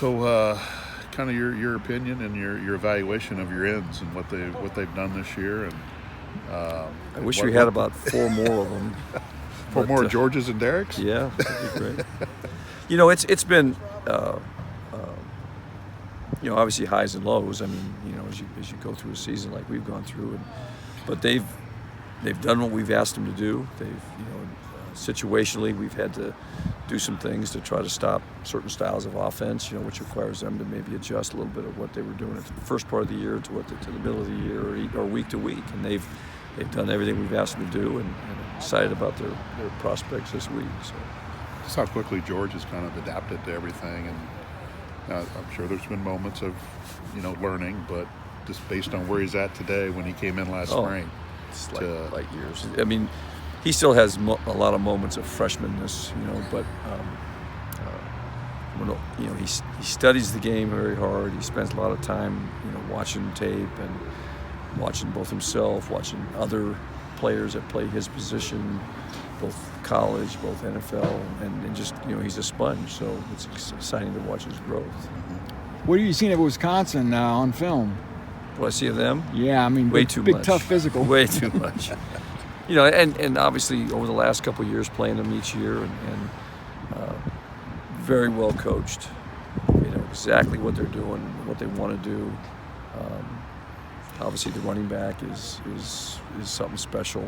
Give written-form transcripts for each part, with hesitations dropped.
So, kind of your opinion and your evaluation of your ends and what they've done this year, and I wish we had about 4 more of them. 4 more Georges and Derricks. Yeah, that'd be great. It's been obviously highs and lows. I mean, as you go through a season like we've gone through, but they've done what we've asked them to do. They've situationally we've had to do some things to try to stop certain styles of offense, which requires them to maybe adjust a little bit of what they were doing at the first part of the year to the middle of the year or week to week, and they've done everything we've asked them to do, and excited about their prospects this week. So. Just how quickly George has kind of adapted to everything, and I'm sure there's been moments of learning, but just based on where he's at today when he came in last spring, it's like years. I mean, he still has a lot of moments of freshmanness, but he studies the game very hard. He spends a lot of time, watching tape and watching both himself, watching other players that play his position, both college, both NFL, and just he's a sponge. So it's exciting to watch his growth. What are you seeing of Wisconsin on film? What I see of them? Yeah, I mean, way too big much. Tough physical. Way too much. And obviously over the last couple of years playing them each year and very well coached. Exactly what they're doing, what they want to do. Obviously the running back is something special.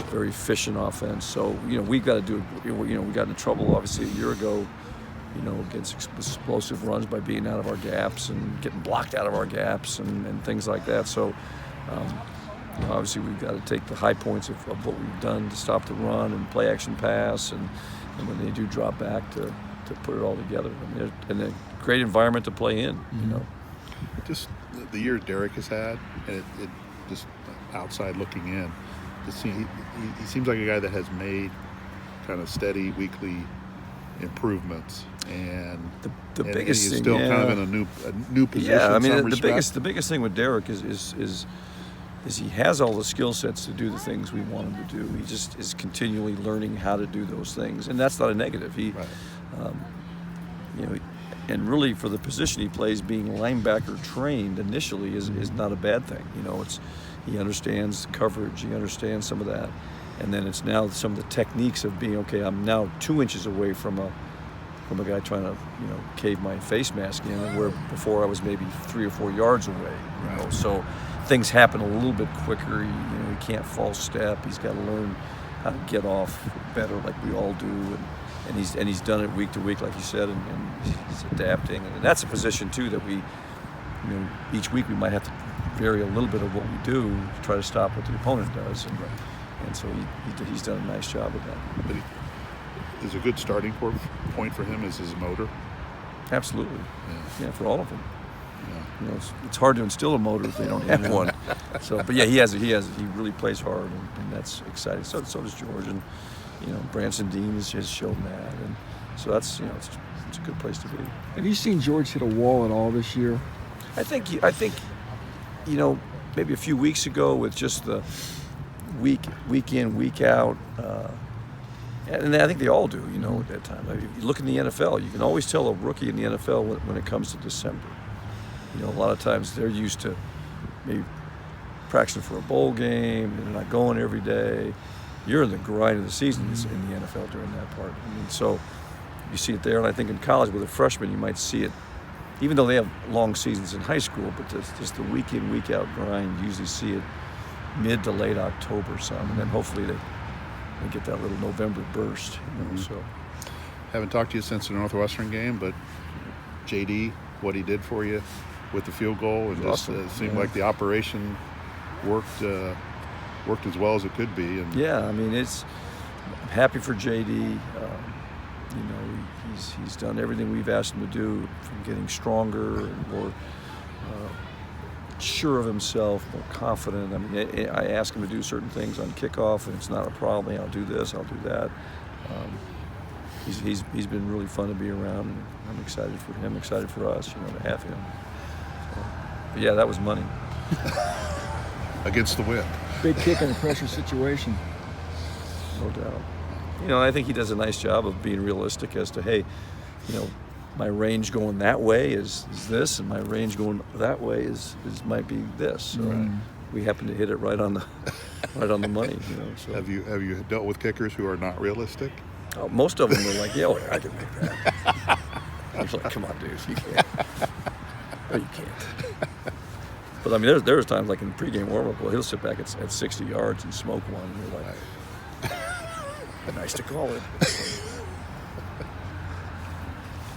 Very efficient offense. So we've got to do. We got into trouble obviously a year ago. Against explosive runs by being out of our gaps and getting blocked out of our gaps and things like that. So. Obviously, we've got to take the high points of what we've done to stop the run and play action pass, and when they do drop back to put it all together. And a great environment to play in. Just the year Derrick has had, and it just outside looking in, he seems like a guy that has made kind of steady weekly improvements, and the biggest he's thing, still kind of in a new position. Yeah, I mean in the some biggest thing with Derrick is he has all the skill sets to do the things we want him to do. He just is continually learning how to do those things, and that's not a negative. And really for the position he plays, being linebacker trained initially is not a bad thing. He understands coverage, he understands some of that, and then it's now some of the techniques of being I'm now 2 inches away from a guy trying to cave my face mask in, where before I was maybe 3 or 4 yards away. So things happen a little bit quicker. He can't false step. He's got to learn how to get off better, like we all do, and he's done it week to week, like you said, and he's adapting. And that's a position too that we, each week we might have to vary a little bit of what we do to try to stop what the opponent does, and so he's done a nice job of that. But is a good starting point for him is his motor. Absolutely, yeah, for all of them. Yeah. It's hard to instill a motor if they don't have one. So, but yeah, he really plays hard, and that's exciting. So does George, and Branson Dean has shown that, and so that's it's a good place to be. Have you seen George hit a wall at all this year? I think maybe a few weeks ago with just the week in, week out, and I think they all do. At that time, if you look in the NFL, you can always tell a rookie in the NFL when it comes to December. A lot of times they're used to maybe practicing for a bowl game, and they're not going every day. You're in the grind of the season in the NFL during that part. So you see it there, and I think in college with a freshman you might see it, even though they have long seasons in high school, but just the week in, week out grind, you usually see it mid to late October and then hopefully they get that little November burst. So haven't talked to you since the Northwestern game, but JD, what he did for you with the field goal, and just awesome. Seemed like the operation worked as well as it could be. And I'm happy for JD. He's done everything we've asked him to do, from getting stronger and more sure of himself, more confident. I ask him to do certain things on kickoff, and it's not a problem. I'll do this, I'll do that. He's been really fun to be around, and I'm excited for him, excited for us, to have him. But yeah, that was money. Against the wind. Big kick in a pressure situation. No doubt. I think he does a nice job of being realistic as to, hey, my range going that way is this, and my range going that way is might be this. So we happen to hit it right on the money. You know. So Have you dealt with kickers who are not realistic? most of them are like, yeah, I can make that. I was like, come on, dude, you can't. No, you can't. But I mean, there's times like in pregame warm-up, well, he'll sit back at 60 yards and smoke one, and you're like, nice to call it.